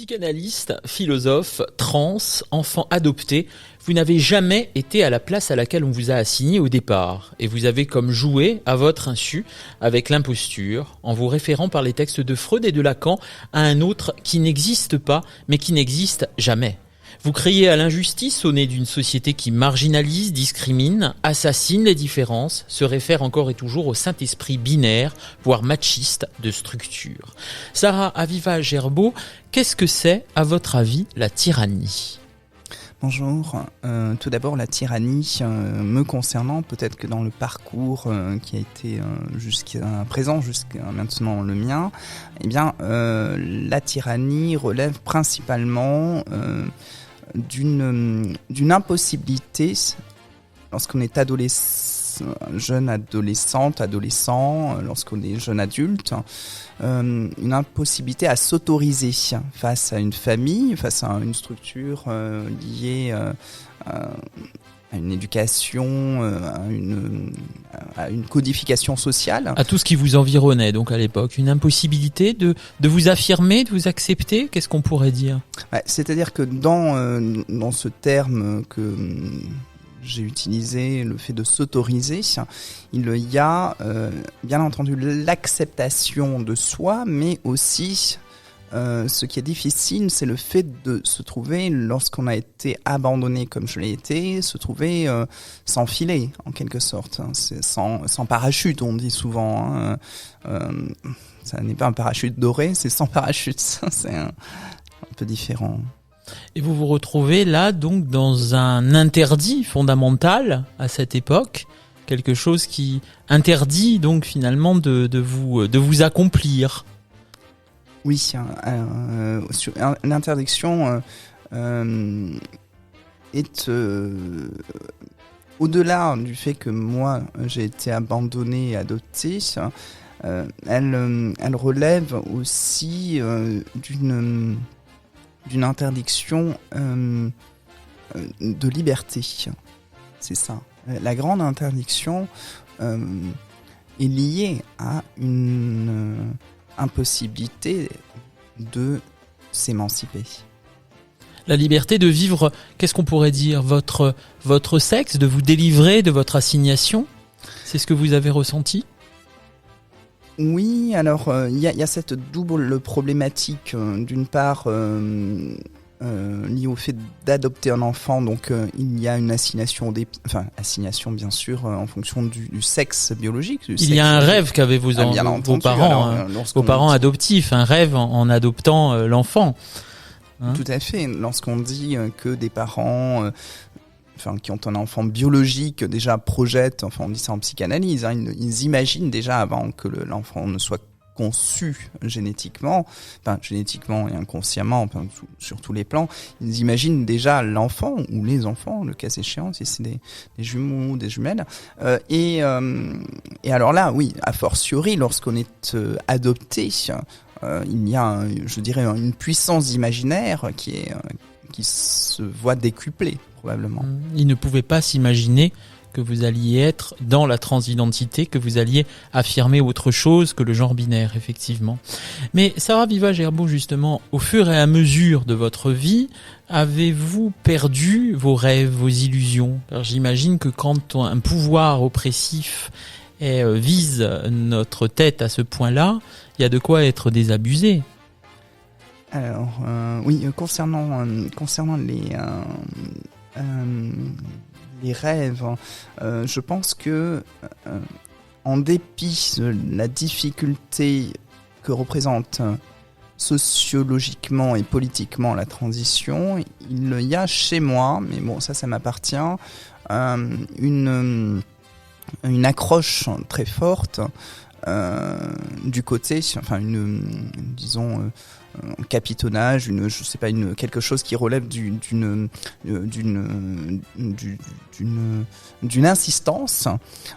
Psychanalyste, philosophe, trans, enfant adopté, vous n'avez jamais été à la place à laquelle on vous a assigné au départ et vous avez comme joué à votre insu avec l'imposture en vous référant par les textes de Freud et de Lacan à un autre qui n'existe pas mais qui n'existe jamais. Vous criez à l'injustice au nez d'une société qui marginalise, discrimine, assassine les différences, se réfère encore et toujours au Saint-Esprit binaire, voire machiste de structure. Sarah Aviva-Gerbeau, qu'est-ce que c'est, à votre avis, la tyrannie ? Bonjour. Tout d'abord, la tyrannie, me concernant, peut-être que dans le parcours qui a été jusqu'à présent, jusqu'à maintenant le mien, eh bien, la tyrannie relève principalement d'une impossibilité lorsqu'on est jeune adolescente, adolescent, lorsqu'on est jeune adulte, une impossibilité à s'autoriser face à une famille, face à une structure liée à une éducation, à une codification sociale. À tout ce qui vous environnait donc à l'époque, une impossibilité de vous affirmer, de vous accepter, qu'est-ce qu'on pourrait dire ? C'est-à-dire que dans ce terme que j'ai utilisé, le fait de s'autoriser, il y a bien entendu l'acceptation de soi, mais aussi ce qui est difficile, c'est le fait de se trouver, lorsqu'on a été abandonné comme je l'ai été, se trouver sans filet, en quelque sorte. C'est sans parachute, on dit souvent. Ça n'est pas un parachute doré, c'est sans parachute. C'est un peu différent. Et vous vous retrouvez là, donc, dans un interdit fondamental à cette époque, quelque chose qui interdit, donc, finalement, de vous accomplir. Oui, l'interdiction est au-delà du fait que moi j'ai été abandonnée et adoptée, elle relève aussi d'une interdiction de liberté. C'est ça. La grande interdiction est liée à une impossibilité de s'émanciper. La liberté de vivre, qu'est-ce qu'on pourrait dire, votre sexe, de vous délivrer de votre assignation ? C'est ce que vous avez ressenti ? Oui, alors il y a cette double problématique, d'une part liée au fait d'adopter un enfant, donc il y a une assignation assignation bien sûr en fonction du sexe biologique. Il y a un rêve qu'avaient vos parents, vos parents adoptifs, un rêve en adoptant l'enfant. Hein ? Tout à fait. Lorsqu'on dit que des parents qui ont un enfant biologique déjà projettent, on dit ça en psychanalyse, ils imaginent déjà avant que l'enfant ne soit conçu génétiquement et inconsciemment, sur tous les plans, ils imaginent déjà l'enfant ou les enfants, le cas échéant, si c'est des jumeaux ou des jumelles. Et alors là, oui, a fortiori, lorsqu'on est adopté, il y a, je dirais, une puissance imaginaire qui se voit décuplée, probablement. Ils ne pouvaient pas s'imaginer que vous alliez être dans la transidentité, que vous alliez affirmer autre chose que le genre binaire, effectivement. Mais Sarah Aviva-Gerbeau, justement, au fur et à mesure de votre vie, avez-vous perdu vos rêves, vos illusions ? Alors, j'imagine que quand un pouvoir oppressif vise notre tête à ce point-là, il y a de quoi être désabusé. Alors, oui, concernant les rêves, je pense que en dépit de la difficulté que représente sociologiquement et politiquement la transition, il y a chez moi, mais bon, ça m'appartient, une accroche très forte du côté, disons, capitonnage, quelque chose qui relève d'une insistance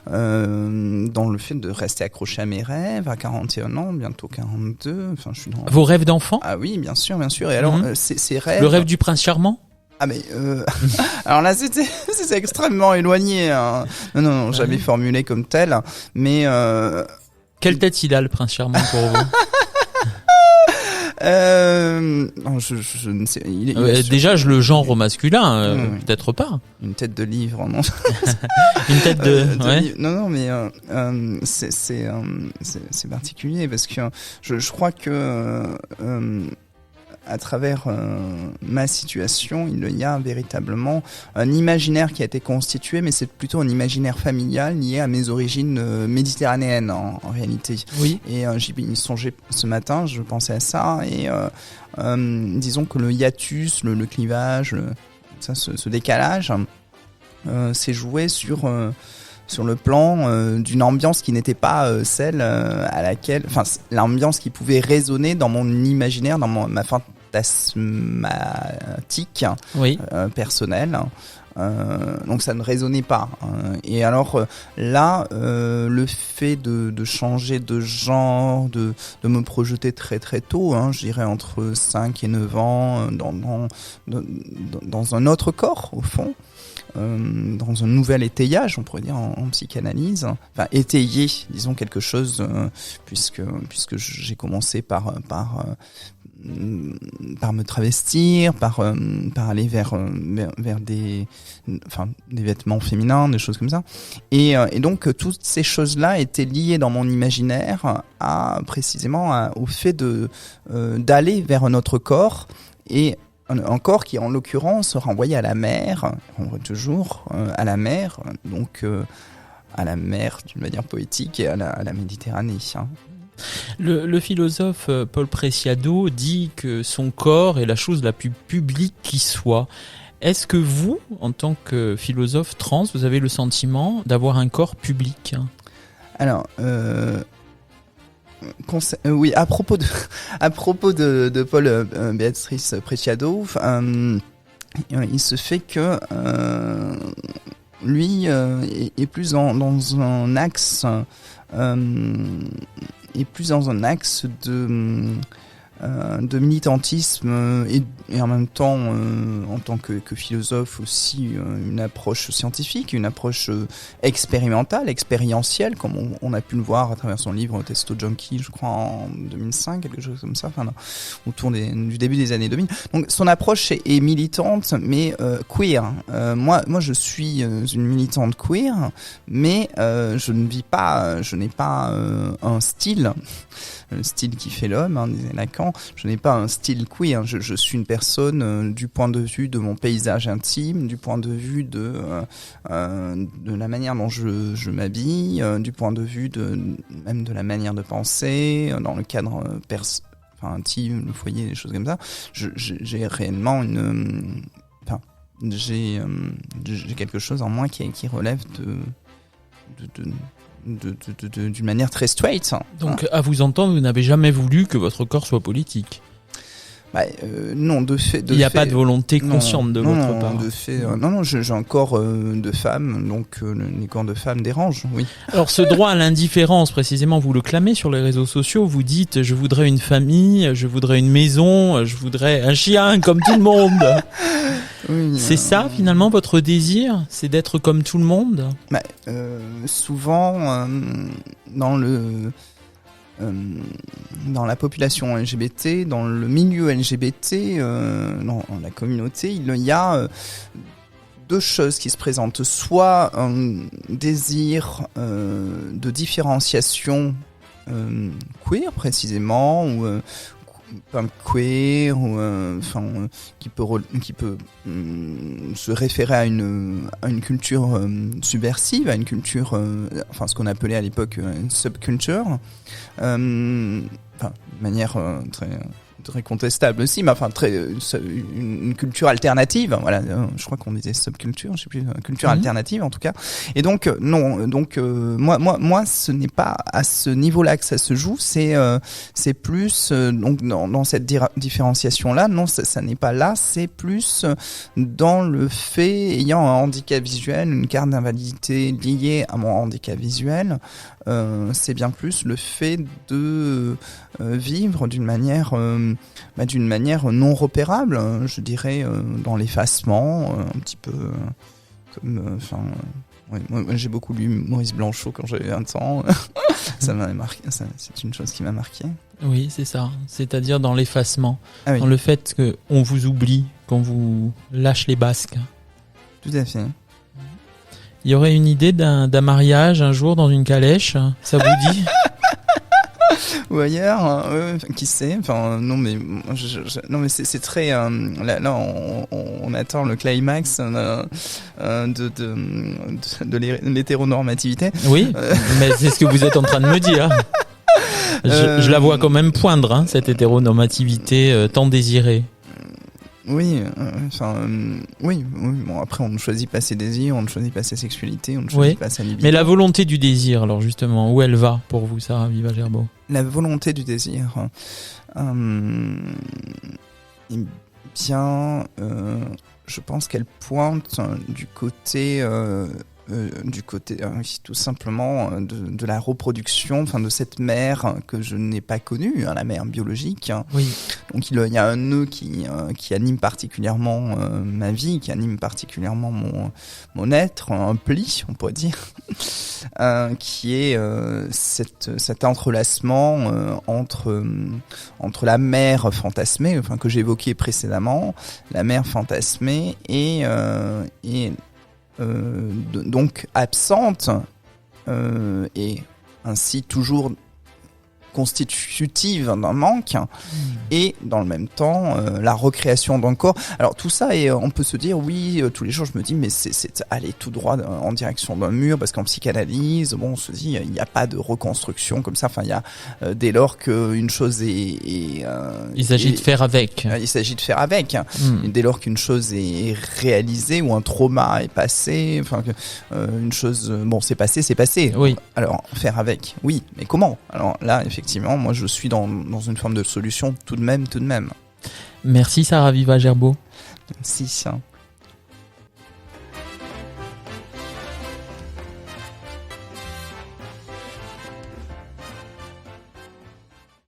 dans le fait de rester accroché à mes rêves à 41 ans, bientôt 42. Je suis dans... Vos rêves d'enfant ? Ah oui, bien sûr. Et alors, ces rêves... Le rêve du prince charmant ? Ah mais alors là c'était extrêmement éloigné. Hein. Non, jamais formulé comme tel. Mais quelle tête il a, le prince charmant, pour vous ? Non, je ne sais. Déjà, je le genre au masculin, peut-être pas. Une tête de livre, non. Une tête de. Ouais. Non, mais c'est particulier parce que je crois que à travers ma situation, il y a véritablement un imaginaire qui a été constitué, mais c'est plutôt un imaginaire familial lié à mes origines méditerranéennes en réalité. Oui. Et j'y songeais ce matin, je pensais à ça, et disons que le hiatus, le clivage, ce décalage s'est joué sur le plan d'une ambiance qui n'était pas celle à laquelle, enfin l'ambiance qui pouvait résonner dans mon imaginaire, dans ma fantasmatique personnelle. Donc ça ne résonnait pas. Et alors là, le fait de changer de genre, de me projeter très très tôt, je dirais entre 5 et 9 ans, dans un autre corps au fond, dans un nouvel étayage, on pourrait dire en psychanalyse, enfin étayer, disons quelque chose, puisque j'ai commencé par me travestir, par aller vers des vêtements féminins, des choses comme ça. Et donc toutes ces choses-là étaient liées dans mon imaginaire au fait d'aller vers un autre corps, et un corps qui en l'occurrence renvoyait à la mer, renvoie toujours à la mer, donc à la mer d'une manière poétique et à la Méditerranée. Le philosophe Paul Preciado dit que son corps est la chose la plus publique qui soit. Est-ce que vous, en tant que philosophe trans, vous avez le sentiment d'avoir un corps public ? Alors, oui, à propos de Paul Beatrice Preciado, il se fait que lui est plus dans un axe de militantisme et en même temps en tant que philosophe aussi une approche scientifique, une approche expérimentale, expérientielle, comme on a pu le voir à travers son livre Testo Junkie, je crois en 2005, quelque chose comme ça, autour du début des années 2000. Donc son approche est militante mais queer. Moi je suis une militante queer, mais je n'ai pas un style, le style qui fait l'homme, disait Lacan. Je n'ai pas un style queer. Je suis une personne du point de vue de mon paysage intime, du point de vue de la manière dont je m'habille, du point de vue même de la manière de penser, dans le cadre intime, le foyer, des choses comme ça. J'ai réellement j'ai quelque chose en moi qui relève d'une manière très straight. Donc, à vous entendre, vous n'avez jamais voulu que votre corps soit politique ? Non, de fait. Il n'y a pas de volonté consciente de votre part. De fait, non, j'ai un corps de femme, donc les corps de femme dérangent, oui. Alors, ce droit à l'indifférence, précisément, vous le clamez sur les réseaux sociaux. Vous dites, je voudrais une famille, je voudrais une maison, je voudrais un chien comme tout le monde. Oui, c'est ça, finalement, votre désir ? C'est d'être comme tout le monde ? Souvent, dans la population LGBT, dans le milieu LGBT, dans la communauté, il y a deux choses qui se présentent. Soit un désir de différenciation queer, précisément, ou queer, ou qui peut se référer à une culture subversive, à une culture, ce qu'on appelait à l'époque une subculture, de manière très contestable aussi, mais une culture alternative, voilà, je crois qu'on disait subculture, je sais plus, culture alternative en tout cas. Et donc moi ce n'est pas à ce niveau-là que ça se joue, c'est plus donc dans cette différenciation là, non, ça n'est pas là, c'est plus dans le fait, ayant un handicap visuel, une carte d'invalidité liée à mon handicap visuel, c'est bien plus le fait de vivre d'une manière non repérable, je dirais, dans l'effacement, un petit peu comme moi j'ai beaucoup lu Maurice Blanchot quand j'avais 20 ans. Ça m'a marqué, c'est une chose qui m'a marqué. Oui, c'est ça. C'est-à-dire dans l'effacement, Ah oui, dans le fait qu'on vous oublie, qu'on vous lâche les basques. tout à fait. Il y aurait une idée d'un mariage un jour dans une calèche, ça vous dit? Ou ailleurs, qui sait. Enfin, non mais non mais c'est très là on attend le climax de l'hétéronormativité. Oui, mais c'est ce que vous êtes en train de me dire. Je la vois quand même poindre, hein, cette hétéronormativité tant désirée. Oui, oui. Bon, après, on ne choisit pas ses désirs, on ne choisit pas sa sexualité, on ne Oui. choisit pas sa libido. Mais la volonté du désir, alors justement, où elle va pour vous, Sarah Viva Gerbeau? La volonté du désir, eh bien, je pense qu'elle pointe du côté oui, tout simplement de la reproduction, enfin de cette mère que je n'ai pas connue, hein, la mère biologique. Oui. Donc il y a un nœud qui anime particulièrement ma vie, qui anime particulièrement mon être, un pli, on pourrait dire, qui est cet entrelacement entre la mère fantasmée, enfin que j'évoquais précédemment, la mère fantasmée et donc absente et ainsi toujours constitutive d'un manque et dans le même temps la recréation d'un corps. Alors tout ça, et on peut se dire oui, tous les jours je me dis mais c'est aller tout droit en direction d'un mur, parce qu'en psychanalyse bon, on se dit il n'y a pas de reconstruction comme ça, enfin il y a dès lors qu'une chose est Il s'agit de faire avec. il s'agit de faire avec. Dès lors qu'une chose est réalisée ou un trauma est passé, enfin une chose, bon c'est passé. Oui. Alors faire avec, oui, mais comment? Alors là effectivement, moi je suis dans une forme de solution tout de même. Merci Sarah Viva Gerbeau. Si.